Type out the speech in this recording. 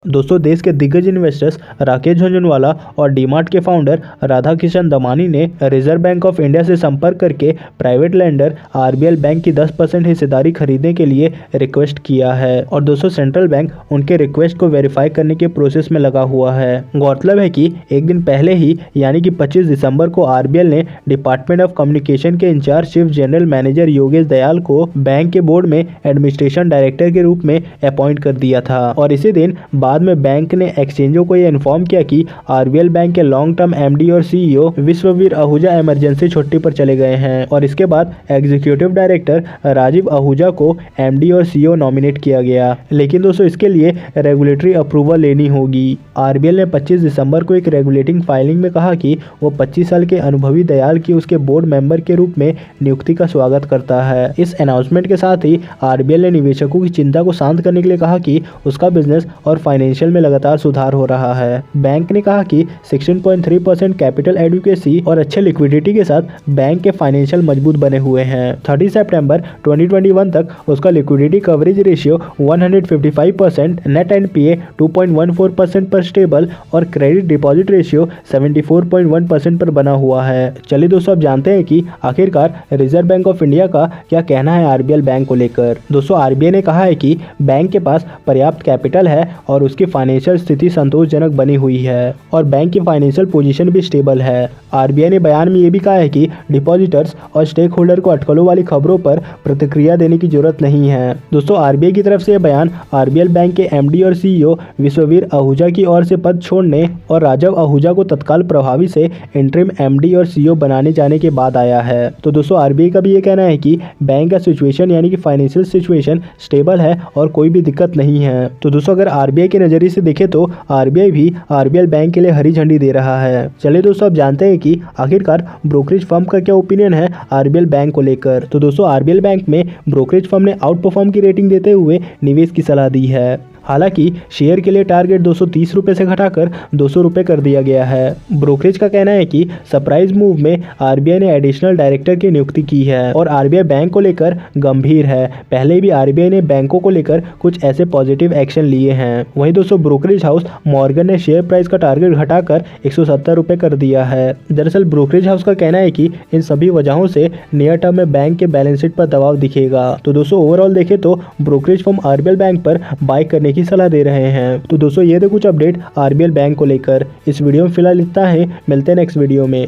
दोस्तों देश के दिग्गज इन्वेस्टर्स राकेश झुनझुनवाला और डीमार्ट के फाउंडर राधा किशन दमानी ने रिजर्व बैंक ऑफ इंडिया से संपर्क करके प्राइवेट लेंडर आरबीएल बैंक की 10% हिस्सेदारी खरीदने के लिए रिक्वेस्ट किया है। और दोस्तों सेंट्रल बैंक उनके रिक्वेस्ट को वेरीफाई करने के प्रोसेस में लगा हुआ है। गौरतलब है कि एक दिन पहले ही यानी कि 25 दिसंबर को आरबीएल ने डिपार्टमेंट ऑफ कम्युनिकेशन के incharge chief general manager Yogesh Dayal को बैंक के बोर्ड में एडमिनिस्ट्रेशन डायरेक्टर के रूप में अपॉइंट कर दिया था। और इसी दिन बाद में बैंक ने एक्सचेंजों को यह इन्फॉर्म किया कि आरबीएल बैंक के लॉन्ग टर्म एमडी और सीईओ विश्ववीर आहूजा इमरजेंसी छुट्टी पर चले गए हैं। और इसके बाद एग्जीक्यूटिव डायरेक्टर राजीव आहूजा को एमडी और सीईओ नॉमिनेट किया गया। लेकिन दोस्तों इसके लिए रेगुलेटरी अप्रूवल लेनी होगी। आरबीएल ने 25 दिसंबर को एक रेगुलेटिंग फाइलिंग में कहा कि वो 25 साल के अनुभवी दयाल की उसके बोर्ड मेंबर के रूप में नियुक्ति का स्वागत करता है। इस अनाउंसमेंट के साथ ही आरबीएल ने निवेशकों की चिंता को शांत करने के लिए कहा कि उसका बिजनेस और फाइनेंशियल में लगातार सुधार हो रहा है। बैंक ने कहा कि 16.3% कैपिटल एडुकेसी और अच्छे लिक्विडिटी के साथ बैंक के फाइनेंशियल मजबूत बने हुए हैं। 30 सितंबर 2021 तक उसका liquidity coverage ratio 155%, net NPA 2.14% पर स्टेबल और क्रेडिट डिपॉजिट रेशियो 74.1% पर बना हुआ है। चलिए दोस्तों अब जानते हैं कि आखिरकार रिजर्व बैंक ऑफ इंडिया का क्या कहना है आरबीएल बैंक को लेकर। दोस्तों आरबीआई ने कहा है कि बैंक के पास पर्याप्त कैपिटल है और उसकी फाइनेंशियल स्थिति संतोषजनक बनी हुई है और बैंक की फाइनेंशियल पोजीशन भी स्टेबल है। आरबीआई ने बयान में ये भी कहा है कि डिपॉजिटर्स और स्टेक होल्डर को अटकलों वाली खबरों पर प्रतिक्रिया देने की जरूरत नहीं है। दोस्तों आरबीआई की तरफ से यह बयान आरबीएल बैंक के एमडी और सीईओ विश्ववीर आहूजा की ओर से पद छोड़ने और राजीव आहूजा को तत्काल प्रभावी से इंटरिम एमडी और सीईओ बनाने जाने के बाद आया है। तो दोस्तों आरबीआई का भी ये कहना है कि बैंक का सिचुएशन यानी कि फाइनेंशियल सिचुएशन स्टेबल है और कोई भी दिक्कत नहीं है। तो दोस्तों अगर आरबीआई के नजरिए से देखें तो आरबीआई भी आरबीएल बैंक के लिए हरी झंडी दे रहा है। चलिए दोस्तों अब जानते हैं कि आखिरकार ब्रोकरेज फर्म का क्या ओपिनियन है आरबीएल बैंक को लेकर। तो दोस्तों आरबीएल बैंक में ब्रोकरेज फर्म ने आउट परफॉर्म की रेटिंग देते हुए निवेश की सलाह दी है। हालांकि शेयर के लिए टारगेट 230 रुपये से घटाकर 200 रुपये कर दिया गया है। ब्रोकरेज का कहना है कि सरप्राइज मूव में आरबीआई ने एडिशनल डायरेक्टर की नियुक्ति की है और आरबीआई बैंक को लेकर गंभीर है। पहले भी आरबीआई ने बैंकों को लेकर कुछ ऐसे पॉजिटिव एक्शन लिए हैं। वहीं दोस्तों ब्रोकरेज हाउस मॉर्गन ने शेयर प्राइस का टारगेट घटाकर 170 रुपये कर दिया है। दरअसल ब्रोकरेज हाउस का कहना है कि इन सभी वजहों से नियर टर्म में बैंक के बैलेंस शीट पर दबाव दिखेगा। तो दोस्तों ओवरऑल देखें तो ब्रोकरेज फर्म आरबीएल बैंक पर बाय करने की सलाह दे रहे हैं। तो दोस्तों ये थे कुछ अपडेट आरबीएल बैंक को लेकर। इस वीडियो में फिलहाल इतना है, मिलते हैं नेक्स्ट वीडियो में।